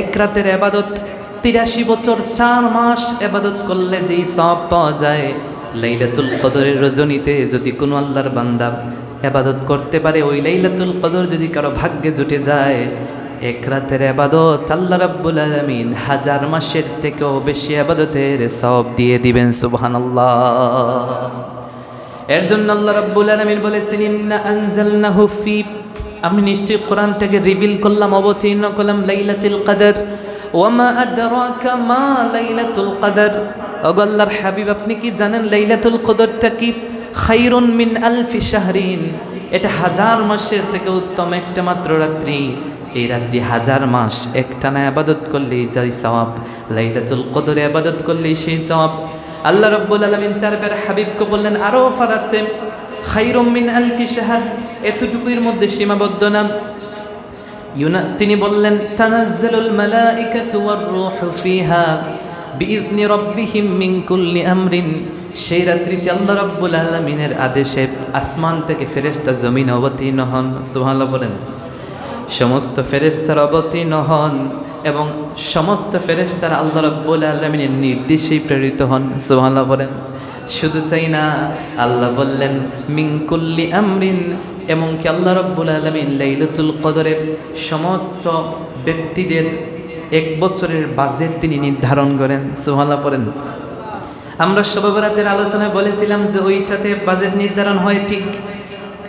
এক রাতের ইবাদত ৮৩ বছর ৪ মাস ইবাদত করলে যেই সওয়াব পাওয়া যায়, লাইলাতুল কদরের রজনীতে যদি কোনো আল্লাহর বান্দা ইবাদত করতে পারে, ওই লাইলাতুল কদর যদি কারো ভাগ্যে জুটে যায়, এক রাতের ইবাদত আল্লাহ রাব্বুল আলামিন 1000 মাসের থেকেও বেশি ইবাদতের সওয়াব দিয়ে দিবেন। সুবহানাল্লাহ। এর জন্য আল্লাহ রাব্বুল আলামিন বলেছেন, ইন্না আনজালনাহু ফি, আমি নিশ্চয়ই কোরআনটাকে রিভিল করলাম, অবতীর্ণ করলাম লাইলাতুল কদর। ওয়ামা আদরাকা মা লাইলাতুল কদর, ওগো আল্লাহর হাবিব আপনি কি জানেন লাইলাতুল কদরটা কি? খায়রুন মিন আলফি শাহরিন, এটা 1000 মাসের থেকে উত্তম একটা মাত্র রাত্রি। এই রাত্রি 1000 মাস একটানা ইবাদত করলেই যাই সওয়াব, লাইলাতুল কদরে ইবাদত করলেই সেই সওয়াব। আল্লাহ রাব্বুল আলামিন চারবার হাবিবকে বললেন আরও অফার আছে, খায়রুম মিন আলফি শাহর, এতটুকুর মধ্যে সীমাবদ্ধ না। তিনি বললেন তানাজ্জালুল মালাইকাতু ওয়ার রূহু ফিহা বিইذনি রাব্বিহিম মিন কুল্লি আমরিন, সেই রাত্রিতে আল্লাহ রাব্বুল আলামিনের আদেশে আসমান থেকে ফেরেশতা জমিনে অবতীর্ণ হন। সুবহানাল্লাহ বলেন। সমস্ত ফেরেশতারা অবতীর্ণ হন এবং সমস্ত ফেরেশতারা আল্লাহ রাব্বুল আলামিনের নির্দেশেই প্রেরিত হন। সুবহানাল্লাহ বলেন। শুধু চাই না, আল্লাহ বললেন মিন কুল্লি আমরিন, এমনকি আল্লাহ রাব্বুল আলামিন লাইলাতুল কদরে সমস্ত ব্যক্তিদের 1 বছরের বাজেট তিনি নির্ধারণ করেন। সুবহানাল্লাহ পড়েন। আমরা শবে বরাতের আলোচনায় বলেছিলাম যে ওইটাতে বাজেট নির্ধারণ হয়, ঠিক।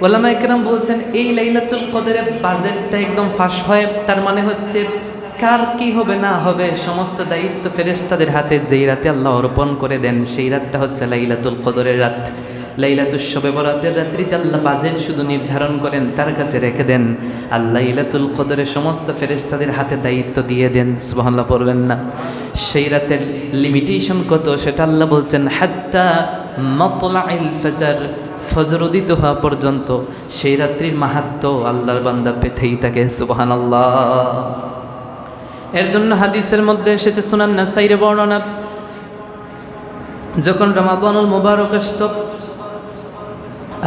ওলামায়ে কেরাম বলছেন এই লাইলাতুল কদরে বাজেটটা একদম ফাঁস হয়। তার মানে হচ্ছে কার কি হবে না হবে সমস্ত দায়িত্ব ফেরেশতাদের হাতে যেই রাতে আল্লাহ অর্পণ করে দেন, সেই রাতটা হচ্ছে লাইলাতুল কদরের রাত। লাইলাতুল শবে বরাতের রাত্রিতে আল্লাহ বাজেট শুধু নির্ধারণ করেন, তার কাছে রেখে দেন। আল্লাহ লাইলাতুল কদরে সমস্ত ফেরেশতাদের হাতে দায়িত্ব দিয়ে দেন। সুবহানাল্লাহ পড়বেন না? সেই রাতের লিমিটেশন কত সেটা আল্লাহ বলছেন, হাত্তা মাতলাইল ফজর, ফজর উদিত হওয়া পর্যন্ত সেই রাত্রির মাহাত্ম্য আল্লাহর বান্দা পেতেই থাকে। সুবহানাল্লাহ। এর জন্য হাদিসের মধ্যে এসেছে, সুনান নাসাইর বর্ণনা, যখন রমাদানুল মুবারক আসত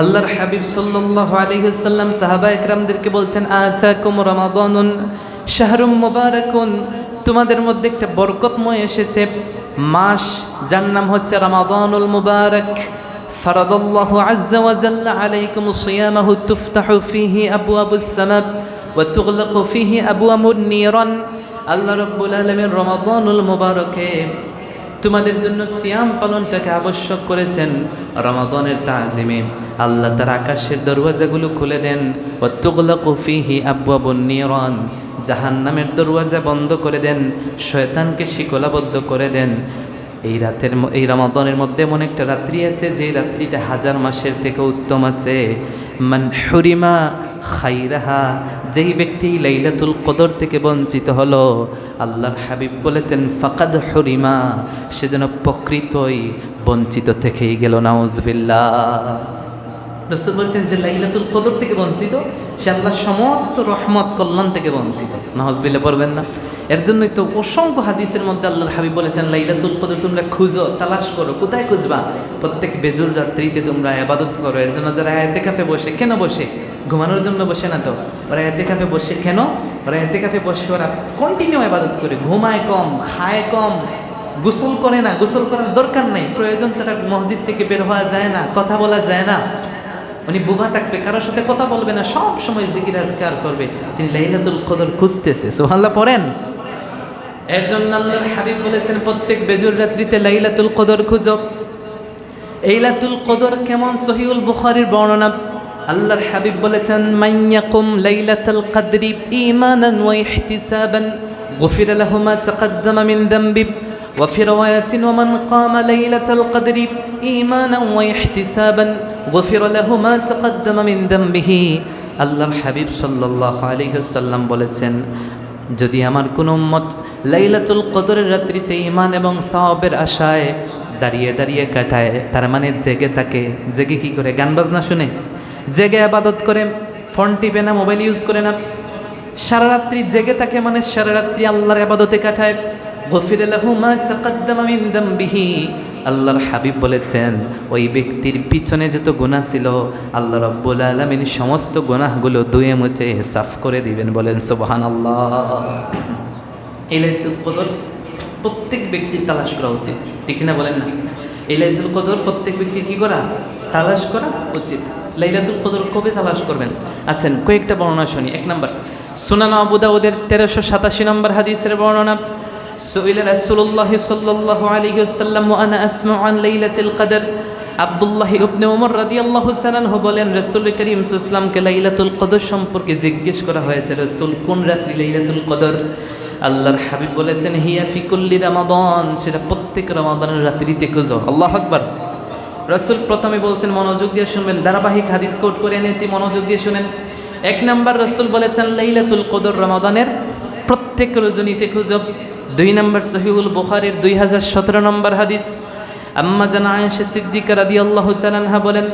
আল্লাহর হাবিব সাল্লাল্লাহু আলাইহি ওয়াসাল্লাম সাহাবা একরামদেরকে বলতেন, আতাকুম রমাদানুন শাহরুম মুবারাকুন, তোমাদের মধ্যে একটা বরকতময় এসেছে মাস, যার নাম হচ্ছে রমাদানুল মুবারক। ফারাদাল্লাহু আযজা ওয়া জাল্লা আলাইকুম সিয়ামাহু তুফতাহু ফীহি আবওয়াবুস সামা ওয়া তুগলাকু ফীহি আবওয়াবুন নিরান। আল্লাহ রাব্বুল আলামিন রমাদানুল মুবারকে তোমাদের জন্য সিয়াম পালনটাকে আবশ্যক করেছেন। রমাদানের তাজিমে আল্লাহ তার আকাশের দরওয়াজাগুলো খুলে দেন। ওয়া তুগলাকু ফীহি আবওয়াবুন নিরান, জাহান্নামের দরওয়াজা বন্ধ করে দেন, শয়তানকে শিকলাবদ্ধ করে দেন। এই রমাদানের মধ্যে এমন একটা রাত্রি আছে যে রাত্রিটা 1000 মাসের থেকে উত্তম আছে। মান হুরিমা খাইরাহা, যেই ব্যক্তি লাইলাতুল কদর থেকে বঞ্চিত হলো, আল্লাহর হাবিব বলেছেন ফাকাদ হুরিমা, সে যেন প্রকৃতই বঞ্চিত থেকেই গেল। নাউজুবিল্লাহ। রাসূল বলছেন যে লাইলাতুল কদর থেকে বঞ্চিত, সে আল্লাহর সমস্ত রহমত কল্যাণ থেকে বঞ্চিত। নাউজুবিল্লাহ পড়বেন না? এর জন্যই তো অসংখ্য হাদিসের মধ্যে আল্লাহর হাবিব বলেছেন লাইলাতুল কদর তোমরা খুঁজো, তালাশ করো। কোথায় খুঁজবা? প্রত্যেক বেজুর রাত্রিতে তোমরা ইবাদত করো। এর জন্য যারা ইতিকাফে বসে, কেন বসে? ঘুমানোর জন্য বসে না তো। ওরা ইতিকাফে বসে কেন? ওরা ইতিকাফে বসে ওরা কন্টিনিউ ইবাদত করে, ঘুমায় কম, খায় কম, গোসল করে না, গোসল করার দরকার নেই, প্রয়োজন ছাড়া মসজিদ থেকে বের হওয়া যায় না, কথা বলা যায় না। উনি বুবা থাকবে, কারোর সাথে কথা বলবে না, সব সময় জিকির আজকার করবে। তিনি লাইলাতুল কদর খুঁজতেছে। সুবহানাল্লাহ পড়েন। এর জন্য আল্লাহর হাবিব বলেছেন প্রত্যেক বেজুর রাত্রিতে লাইলাতুল কদর খুঁজো। লাইলাতুল কদর কেমন? সহিহুল বুখারীর বর্ণনা, আল্লাহর হাবিব বলেছেন মাইয়াকুম লাইলাতুল কদরি ঈমানান ওয়া ইহতিসাবান গুফিরা লাহু মা তাকাদ্দামা মিন যামবি ওয়া ফি রিওয়ায়াতিন ওয়া মান কামা লাইলাতুল কদরি ঈমানান ওয়া ইহতিসাবান গুফিরা লাহু মা তাকাদ্দামা মিন যামবিহি। আল্লাহর হাবিব সাল্লাল্লাহু আলাইহি ওয়াসাল্লাম বলেছেন, যদি আমার কোনো উম্মত লাইলাতুল কদরের রাত্রিতে ঈমান এবং সওয়াবের আশায় দাঁড়িয়ে দাঁড়িয়ে কাটায়, তার মানে জেগে থাকে। জেগে কি করে? গান বাজনা শুনে জেগে ইবাদত করে, ফোন টিপে না, মোবাইল ইউজ করে না, সারা রাত্রি জেগে থাকে, মানে সারা রাত্রি আল্লাহর ইবাদতে কাটায়। গফির লাহু মা তাকাদ্দামা মিন যামবিহি, আল্লাহর হাবিব বলেছেন ওই ব্যক্তির পিছনে যত গুনাহ ছিল আল্লাহ রাব্বুল আলামিন সমস্ত গুনাহগুলো ধুয়ে মুছে সাফ করে দিবেন। বলেন সুবহানাল্লাহ। এই লাইলাতুল কদর প্রত্যেক ব্যক্তির তালাশ করা উচিত, ঠিক না বলেন না? এই লাইলাতুল কদর প্রত্যেক ব্যক্তির কী করা? তালাশ করা উচিত। লাইলাতুল কদর কবে তালাশ করবেন? আচ্ছা, কয়েকটা বর্ণনা শুনি। 1 নম্বর, সুনান আবু দাউদের 1387 নম্বর হাদিসের বর্ণনা, সুইলা রাসূলুল্লাহ সাল্লাল্লাহু আলাইহি ওয়াসাল্লাম ওয়া আনা আসমাউ আন লাইলাতুল কদর। আব্দুল্লাহ ইবনে ওমর রাদিয়াল্লাহু তাআলা আনহু বলেন, রাসূল করিম সাল্লাল্লাহু আলাইহি ওয়াসাল্লামকে লাইলাতুল কদর সম্পর্কে জিজ্ঞেস করা হয়েছে, রাসূল কোন রাত্রি লাইলাতুল কদর? আল্লাহর হাবিব বলেছেন, হিয়া ফি কুল্লি রমাদান, সেটা প্রত্যেক রমাদানের রাত্রিতে খুঁজো। আল্লাহু আকবার। রাসূল প্রথমে বলছেন, মনোযোগ দিয়ে শুনবেন, ধারাবাহিক হাদিস কোট করে এনেছি, মনোযোগ দিয়ে শুনেন। 1 নম্বর, রাসূল বলেছেন লাইলাতুল কদর রমাদানের প্রত্যেক রজনীতে খুঁজো। 2 নম্বর, সহিহুল বুখারীর 2017 নম্বর হাদিস, আম্মা জান আয়েশা সিদ্দিকা রাদিয়াল্লাহু তাআলা আনহা বলেন,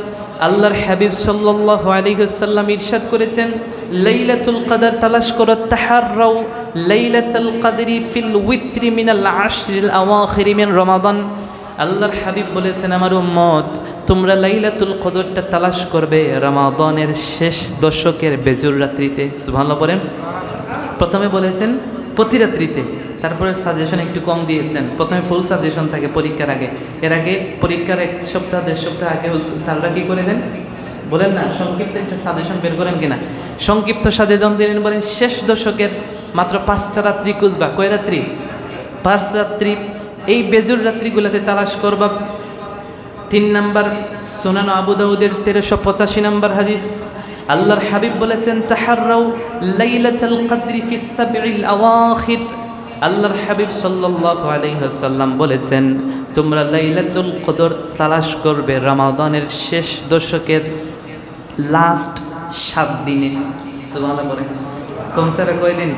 আল্লাহর হাবিব সাল্লাল্লাহু আলাইহি ওয়াসাল্লাম ইরশাদ করেছেন, লাইলাতুল কদর তালাশ করো, তাহাররাউ লাইলাতুল কদরি ফিল উইত্রি মিনাল আশরিল আওয়াখির মিন রমাদান। আল্লাহর হাবিব বলেছেন, আমার উম্মত তোমরা লাইলাতুল কদরটা তালাশ করবে রমাদানের শেষ দশকের বেজুর রাত্রিতে। সুবহানাল্লাহ বলেন। প্রথমে বলেছেন প্রতি রাত্রিতে, তারপরে সাজেশন একটু কম দিয়েছেন। প্রথমে ফুল সাজেশন থাকে পরীক্ষার আগে, এর আগে পরীক্ষার 1 সপ্তাহ 1.5 সপ্তাহ আগে স্যাররা কী করে দেন বলেন না, সংক্ষিপ্ত একটা সাজেশন বের করেন কিনা? সংক্ষিপ্ত সাজেশন দিলেন, বলেন শেষ দশকের মাত্র 5টা রাত্রি খুঁজবা। কয় রাত্রি? 5 রাত্রি। এই বেজুর রাত্রিগুলোতে তালাশ করবা। 3 নম্বর, সুনান আবু দাউদের 1385 নম্বর হাদিস, আল্লাহর হাবিব বলেছেন, তাহাররাউ লাইলাতুল কদরি ফিস সাবইল আওয়াখির। আল্লাহর হাবিব সাল্লাল্লাহু আলাইহি ওয়াসাল্লাম বলেছেন, তোমরা লাইলাতুল কদর তালাশ করবে রমাদানের শেষ দশকের লাস্ট 7 দিনে। সুবহানাল্লাহ বলেন। কমসে কয় দিন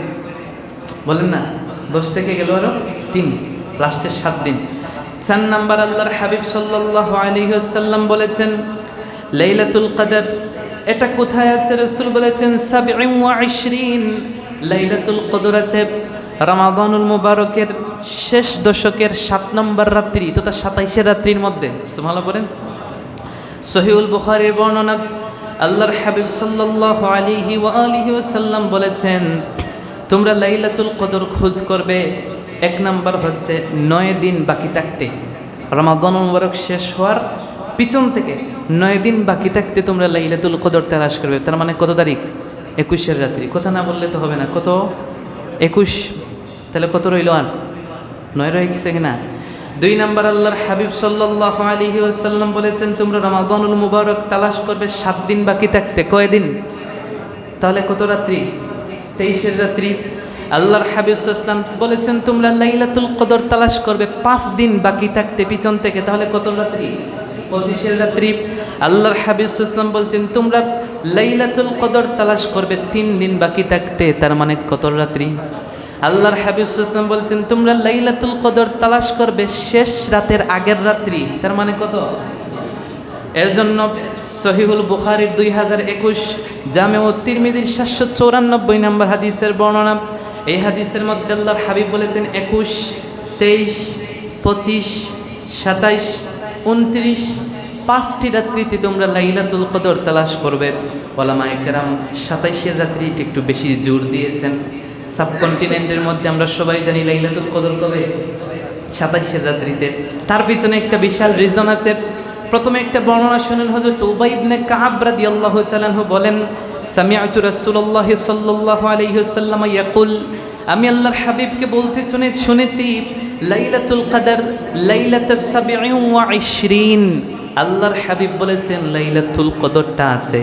বলেন না? 10 থেকে গেল আরো 3, লাস্টের 7 দিন। 4 নম্বর, আল্লাহর হাবিব সাল্লাল্লাহু আলাইহি ওয়াসাল্লাম বলেছেন, লাইলাতুল কদর এটা কোথায় আছে? রাসূল বলেছেন, 27 লাইলাতুল কদর আছে রমাদানুল মুবারকের শেষ দশকের 7 নম্বর রাত্রি তথা 27 রাত্রির মধ্যে। সুবহানাল্লাহ বলেন। সহিহুল বুখারীর বর্ণনা, আল্লাহর হাবিব সাল্লাল্লাহু আলাইহি ওয়া আলিহি ওয়াসাল্লাম বলেছেন, তোমরা লাইলাতুল কদর খোঁজ করবে 1 নম্বর হচ্ছে 9 দিন বাকি থাকতে, রমাদানুল মুবারক শেষ হওয়ার পিছন থেকে 9 দিন বাকি থাকতে তোমরা লাইলাতুল কদর তালাশ করবে। তার মানে কত তারিখ? 21 রাত্রি। কথা না বললে তো হবে না। কত? 21। তাহলে কত রইল? আর 9 রয়ে গেছে কিনা? 2 নম্বর, আল্লাহর হাবিব সাল্লাল্লাহু আলাইহি ওয়াসাল্লাম বলেছেন, তোমরা রমাদানুল মুবারক তালাশ করবে 7 দিন বাকি থাকতে। কয় দিন? তাহলে কত রাত্রি? 23 রাত্রি। আল্লাহর হাবিব সাল্লাল্লাহু আলাইহি ওয়াসাল্লাম বলেছেন, তোমরা লাইলাতুল কদর তালাশ করবে 5 দিন বাকি থাকতে পিছন থেকে। তাহলে কত রাত্রি? 25 রাত্রি। আল্লাহর হাবিব সাল্লাল্লাহু আলাইহি ওয়াসাল্লাম বলছেন, তোমরা লাইলাতুল কদর তালাশ করবে 3 দিন বাকি থাকতে। তার মানে কত রাত্রি? আল্লাহর হাবিব সাল্লাল্লাহু আলাইহি ওয়াসাল্লাম বলছেন, তোমরা লাইলাতুল কদর তালাশ করবে শেষ রাতের আগের রাত্রি। তার মানে কত? এর জন্য সহিহুল বুখারীর 2021, জামেউ তিরমিজির 794 নম্বর হাদিসের বর্ণনা। এই হাদিসের মধ্যে আল্লাহর হাবিব বলেছেন, 21, 23, 25, 27, 29, 5টি রাত্রিতে তোমরা লাইলাতুল কদর তালাশ করবে। ওলামায়ে কেরাম 27 রাত্রিতে একটু বেশি জোর দিয়েছেন। সাবকন্টিনেন্টের মধ্যে আমরা সবাই জানি লাইলাতুল কদর কবে? 27 রাত্রিতে। তার পিছনে একটা বিশাল রিজন আছে। প্রথমে একটা বর্ণনা শুনেন, হযরত উবাই ইবনে কাব রাদিয়াল্লাহু তাআলা আনহু বলেন, সামিআতু রাসূলুল্লাহ সাল্লাল্লাহু আলাইহি ওয়াসাল্লাম ইয়াকুল, আমি আল্লাহর হাবিবকে বলতে শুনেছি, লাইলাতুল কদর লাইলাতুস 27। আল্লাহর হাবিব বলেছেন লাইলাতুল কদরটা আছে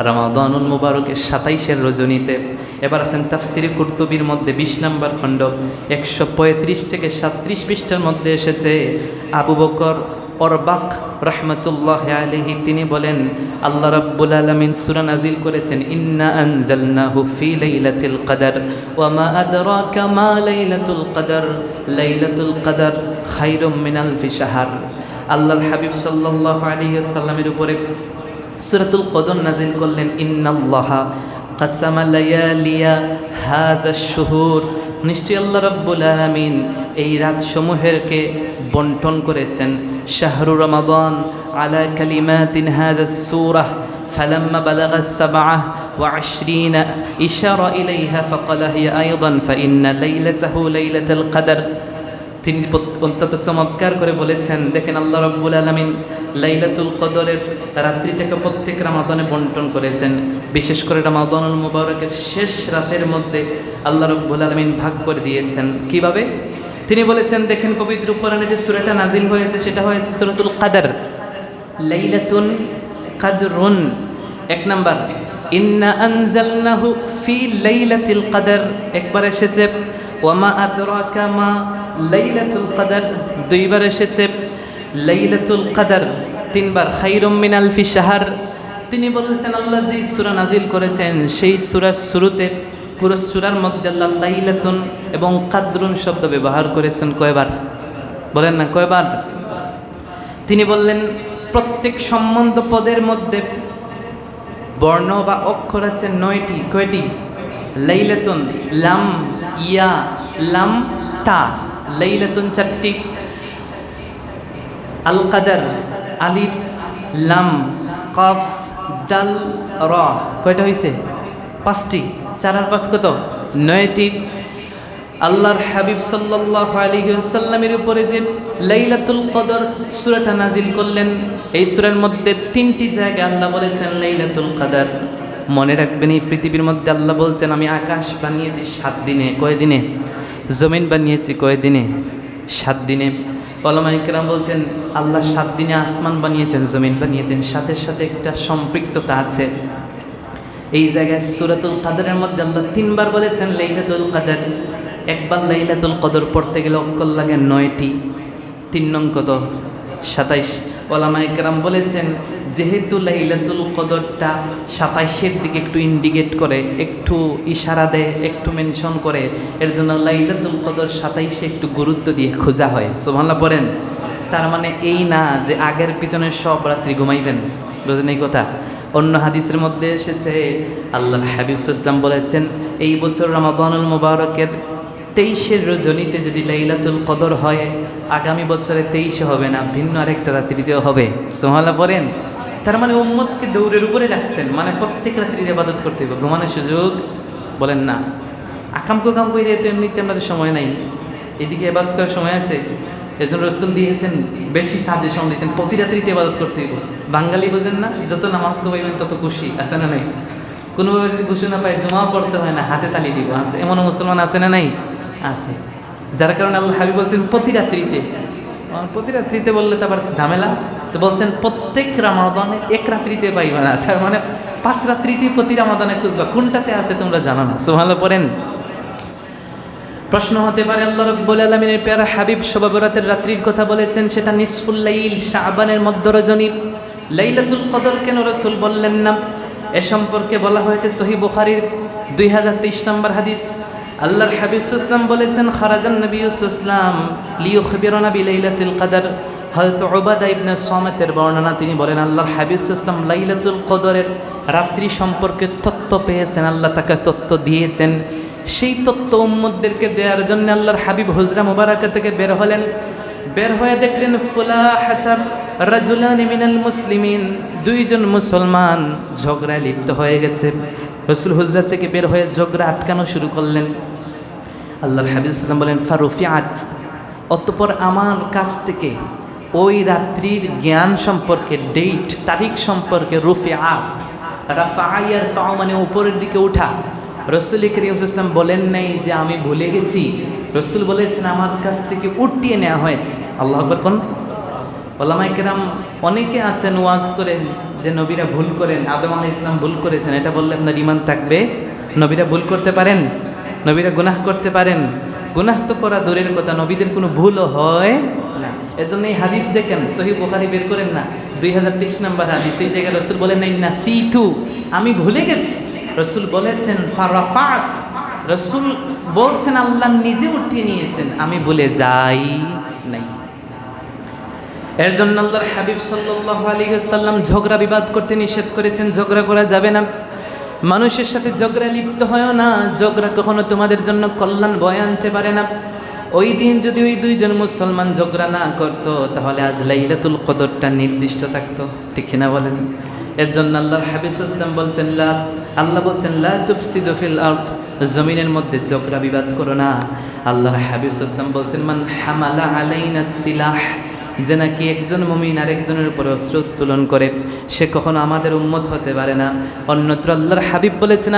রমাদানুল মুবারকের 27 রজনীতে। এবার আছেন তাফসিরে কুরতুবির মধ্যে 20 নম্বর খণ্ড 135 থেকে 37 পৃষ্ঠার মধ্যে এসেছে, আবু বকর অরবাক রহমতুল্লাহ আলাইহি তিনি বলেন, আল্লাহ রাব্বুল আলামিন সূরা নাজিল করেছেন, ইন্না আনজালনাহু ফি লাইলাতুল কদর ওয়া মা আদরাকা মা লাইলাতুল কদর লাইলাতুল কদর খায়রুম মিন আলফি শাহর। আল্লাহর হাবিব সাল্লাল্লাহু আলাইহি ওয়াসাল্লামের উপরে সূরাতুল কদর নাজিল করলেন, ইন্নাল্লাহা কাসামা লায়ালিয়া হাযাশ শুহুর, নিশ্চয়ই আল্লাহ রাব্বুল আলামিন এই রাতসমূহেরকে বন্টন করেছেন, শাহরু রমাদান আলা কালিমাতিন হাযাস সূরা ফালাম্মা বালাগাস সাবআহ وعشرين إشار إليها فقال هي أيضا فإن ليلته ليلة القدر তিনি অত্যন্ত চমৎকার করে বলেছেন দেখেন আল্লাহ রাব্বুল আলামিন লাইলাতুল কদরের রাত্রিটাকে প্রত্যেক রমাদানে বন্টন করেছেন বিশেষ করে রমাদানুল মুবারকের শেষ রাতের মধ্যে আল্লাহ রাব্বুল আলামিন ভাগ করে দিয়েছেন কিভাবে তিনি বলেছেন দেখেন পবিত্র কোরআনে যে সূরাটা নাজিল হয়েছে সেটা হয়েছে সূরাতুল কদর লাইলাতুল কদরুন এক নাম্বার ইন্না আনজালনাহু ফি লাইলাতিল কদর একবার এসেছে ওয়ামা আদরাকা মা লাইলাতুল কদর দুইবার এসেছে লাইলাতুল কদর তিনবার খায়রুম মিন আলফি শাহর তিনি বলেছেন আল্লাহ যে সূরা নাজিল করেছেন সেই সূরার শুরুতে পুরো সূরার মধ্যে আল্লাহ লাইলাতুন এবং কদরুন শব্দ ব্যবহার করেছেন কয়বার বলেন না কয়বার তিনি বললেন প্রত্যেক সম্বন্ধ পদের মধ্যে বর্ণ বা অক্ষর আছে 9টি কয়টি লাইলাতুন লাম ইয়া লাম তা লাইলাতুন 4টি আল কদর আলিফ লাম কফ দাল র কয়টা হইছে 5টি 4 আর 5 কত 9টি আল্লাহর হাবিব সাল্লাল্লাহু আলাইহি ওয়াসাল্লামের উপরে যে লাইলাতুল কদর সূরাটা নাজিল করলেন এই সূরার মধ্যে 3টি জায়গায় আল্লাহ বলেছেন লাইলাতুল কদর মনে রাখবেন এই পৃথিবীর মধ্যে আল্লাহ বলছেন আমি আকাশ বানিয়েছি 7 দিনে কয় দিনে জমিন বানিয়েছি কয় দিনে 7 দিনে ওলামায়ে কেরাম বলছেন আল্লাহ 7 দিনে আসমান বানিয়েছেন জমিন বানিয়েছেন সাথে সাথে একটা সম্পৃক্ততা আছে এই জায়গায় সূরাতুল কদরের মধ্যে আল্লাহ 3বার বলেছেন লাইলাতুল কদর একবার লাইলাতুল কদর পড়তে গেলে অক্ষর লাগে 9টি 3 নং কত 27 ওলামায়ে কেরাম বলেছেন যেহেতু লাইলাতুল কদরটা 27-এর দিকে একটু ইন্ডিকেট করে একটু ইশারা দেয় একটু মেনশন করে এর জন্য লাইলাতুল কদর 27-এ একটু গুরুত্ব দিয়ে খোঁজা হয় সুবহানাল্লাহ পড়েন তার মানে এই না যে আগের পিছনে সব রাত্রি ঘুমাইবেন বুঝলেন এই কথা অন্য হাদিসের মধ্যে এসেছে আল্লাহর হাবিব সাল্লাল্লাহু আলাইহি ওয়াসাল্লাম বলেছেন এই বছর রমাদানুল মুবারকের 23-এর রজনীতে যদি লাইলাতুল কদর হয় আগামী বছরে 23 হবে না ভিন্ন আরেকটা রাত্রিতেও হবে সুবহানাল্লাহ পড়েন তার মানে উম্মতকে দৌড়ের উপরে রাখছেন মানে প্রত্যেক রাত্রিতে ইবাদত করতে হবে ঘুমানোর সুযোগ বলেন না আকাম করে তো এমনিতে আমাদের সময় নাই এদিকে ইবাদত করার সময় আছে এর জন্য রাসূল দিয়েছেন বেশি সাজেশন দিয়েছেন প্রতি রাত্রিতে ইবাদত করতে হবে বাঙালি বোঝেন না যত নামাজ পড়বেন তত খুশি আছে না নাই কোনোভাবে যদি খুশি না পায় জমা পড়তে হয় না হাতে তালি দিব আছে এমন মুসলমান আছে না নাই আছে যার কারণে আল্লাহ হাবিব বলছেন প্রতি রাত্রিতে বললে তো আবার ঝামেলা তো বলছেন প্রত্যেক রমাদানে এক রাত্রিতে পাইবা না তার মানে 5 রাত্রিতে প্রতি রমাদানে খুঁজবা কোনটাতে আছে তোমরা জানো না সুবহানাল্লাহ পড়েন প্রশ্ন হতে পারে আল্লাহ রাব্বুল আলামিনের প্যারা হাবিব শবে বরাতের রাত্রির কথা বলেছেন সেটা নিসফুল লাইল শাবানের মধ্য রজনী লাইলাতুল কদর কেন রাসূল বললেন না এ সম্পর্কে বলা হয়েছে সহিহ বুখারীর 2023 নম্বর হাদিস আল্লাহর হাবিব সাল্লাল্লাহু আলাইহি ওয়াসাল্লাম বলেছেন খারাজান নবী সাল্লাল্লাহু আলাইহি ওয়াসাল্লাম লিইখবিরানা বিলাইলাতিল কদর হযরত উবাদা ইবনে সামাতের বর্ণনা তিনি বলেন আল্লাহর হাবিব সাল্লাল্লাহু আলাইহি ওয়াসাল্লাম লাইলাতুল কদরের রাত্রি সম্পর্কে তথ্য পেয়েছেন আল্লাহ তাকে তথ্য দিয়েছেন সেই তথ্য উম্মতদেরকে দেওয়ার জন্য আল্লাহর হাবিব হুজরা মুবারাকা থেকে বের হয়ে দেখলেন ফুলাহাতার রাজুলান মিনাল মুসলিমিন দুইজন মুসলমান ঝগড়ায় লিপ্ত হয়ে গেছে রাসূল হুজরা থেকে বের হয়ে ঝগড়া আটকানো শুরু করলেন আল্লাহর হাবিব সাল্লাল্লাহু আলাইহি ওয়াসাল্লাম বলেন ফারুফিআত অতঃপর আমার কাছ থেকে ওই রাত্রির জ্ঞান সম্পর্কে ডেট তারিখ সম্পর্কে রুফিআত রাফা ইয়ারফা মানে উপরের দিকে ওঠা রাসূল করিম সাল্লাল্লাহু আলাইহি ওয়াসাল্লাম বলেন নাই যে আমি ভুলে গেছি রাসূল বলেছেন আমার কাছ থেকে উঠিয়ে নেওয়া হয়েছে আল্লাহু আকবার কোন ওলামায়ে কেরাম অনেকে আছেন ওয়াজ করেন যে নবীরা ভুল করেন আদম আলাইহিস সালাম ভুল করেছেন এটা বললে আপনার ঈমান থাকবে নবীরা ভুল করতে পারেন নবীরা গুনাহ করতে পারেন গুনাহ তো করা দূরের কথা নবীদের কোনো ভুলও হয় না এজন্য এই হাদিস দেখেন সহিহ বুখারী বের করেন না 2023 নম্বর হাদিস এই জায়গায় রাসূল বলেন নাই নাসিতু আমি ভুলে গেছি রাসূল বলেছেন ফারাফাত রাসূল বলছেন আল্লাহ নিজে উঠিয়ে নিয়েছেন আমি ভুলে যাই নাই এর জন্য আল্লাহর হাবিব সাল্লাল্লাহু আলাইহি ওয়াসাল্লাম ঝগড়া বিবাদ করতে নিষেধ করেছেন ঝগড়া করা যাবে না মানুষের সাথে ঝগড়া লিপ্ত হয় না ঝগড়া কখনো তোমাদের জন্য কল্যাণ বয়ে আনতে পারে না ওই দিন যদি ওই দুইজন মুসলমান ঝগড়া না করতো তাহলে আজ লাইলাতুল কদরটা নির্দিষ্ট থাকতো ঠিক না বলেন এর জন্য আল্লাহর হাবিব ইসলাম বলছেন আল্লাহ বলছেন লা তুফসিদু ফিল আরদ, জমিনের মধ্যে ঝগড়া বিবাদ করো না। আল্লাহর হাবিব ইসলাম বলছেন মান হামালা আলাইনা সিলাহ, যে নাকি একজন মুমিন আরেকজনের উপরে অস্ত্র উত্তোলন করে সে কখনো আমাদের উম্মত হতে পারে না। অন্যত্র আল্লাহর হাবিব বলেছেন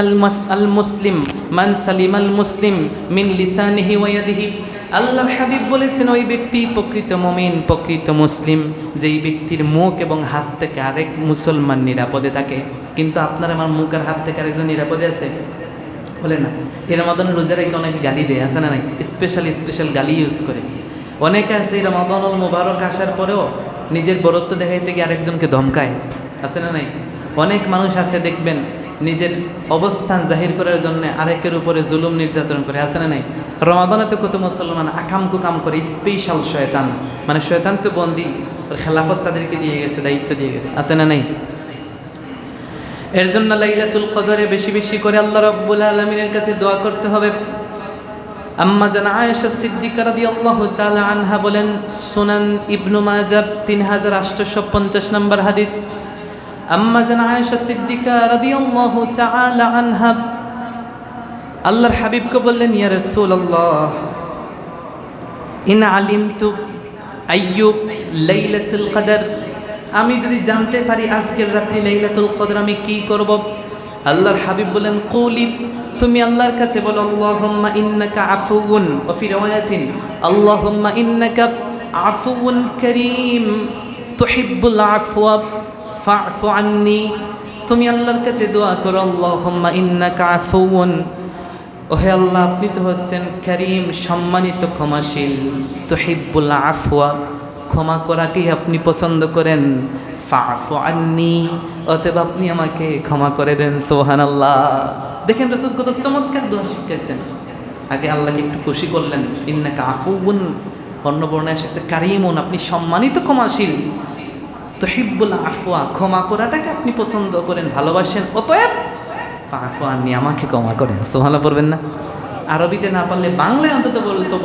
আল মুসলিম মান সালিম আল মুসলিম মিন লিসানিহি ওয়া ইয়াদিহি, আল্লাহর হাবিব বলেছেন ওই ব্যক্তি প্রকৃত মুমিন, প্রকৃত মুসলিম, যেই ব্যক্তির মুখ এবং হাত থেকে আরেক মুসলমান নিরাপদে থাকে। কিন্তু আপনার আমার মুখ আর হাত থেকে আরেকজন নিরাপদে আছে বলে না। এর মতন রোজা রেখে অনেকে গালি দেয়, আছে না নাই? স্পেশাল গালি ইউজ করে অনেকে আছে। রমাদানুল মুবারক আসার পরেও নিজের বরত্ব দেখাইতে গিয়ে আরেকজনকে ধমকায়, আছে না নাই? অনেক মানুষ আছে দেখবেন নিজের অবস্থান জাহির করার জন্য আরেকের উপরে জুলুম নির্যাতন করে, আছে না নাই? রমাদানে তো কত মুসলমান আকাম কুকাম করে, স্পেশাল শয়তান, মানে শয়তান তো বন্দি, খেলাফত তাদেরকে দিয়ে গেছে, দায়িত্ব দিয়ে গেছে, আছে না নাই? এর জন্য লাইলাতুল কদরে বেশি বেশি করে আল্লাহ রাব্বুল আলামিনের কাছে দোয়া করতে হবে। আম্মা জান আয়েশা সিদ্দিকা রাদিয়াল্লাহু তাআলা আনহা বলেন, সুনান ইবনু মাজাহ 3850 নম্বর হাদিস, আম্মা জান আয়েশা সিদ্দিকা রাদিয়াল্লাহু তাআলা আনহা আল্লাহর হাবিবকে বললেন, ইয়া রাসূলুল্লাহ ইন আলিমতু আইয়ুব লাইলাতুল কদর, আমি যদি জানতে পারি আজকের রাত্রি লাইলাতুল কদর আমি কি করব? আল্লাহর হাবিব বলেন, কুলি, তুমি আল্লাহর কাছে বলো আল্লাহুম্মা ইন্নাকা আফুউন, ওয়া ফি রিওয়ায়াতিন আল্লাহুম্মা ইন্নাকা আফুউন কারীম তুহিব্বুল আফওয়া ফা'ফু আন্নি। তুমি আল্লাহর কাছে দোয়া করো আল্লাহুম্মা ইন্নাকা আফুউন, ওহে আল্লাহ আপনি তো হচ্ছেন কারীম, সম্মানিত, ক্ষমাশীল, তুহিব্বুল আফওয়া, ক্ষমা করাকেই আপনি পছন্দ করেন, ফা'ফু আন্নি, অতএব আপনি আমাকে ক্ষমা করে দেন। সুবহানাল্লাহ। দেখেন রাসূল কত চমৎকার দোয়া শিখিয়েছেন। আগে আল্লাহকে একটু খুশি করলেন, ইন্নাকা আফুউন, অন্য বর্ণায় এসেছে কারীমুন, আপনি সম্মানিত, ক্ষমাশীল, তুহিব্বুল আফওয়া, ক্ষমা করাটাকে আপনি পছন্দ করেন, ভালোবাসেন, অতএব ফা'ফু আন্নি, আমাকে ক্ষমা করেন। সুবহানাল্লাহ পড়বেন না? আরবিতে না পারলে বাংলায় অন্তত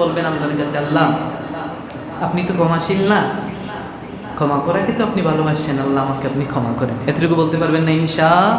বলবেন আল্লাহর কাছে, আল্লাহ আপনি তো ক্ষমাশীল না, ক্ষমা করাকে তো আপনি ভালোবাসেন, আল্লাহ আমাকে আপনি ক্ষমা করেন। এতটুকু বলতে পারবেন না ইনশাআল্লাহ?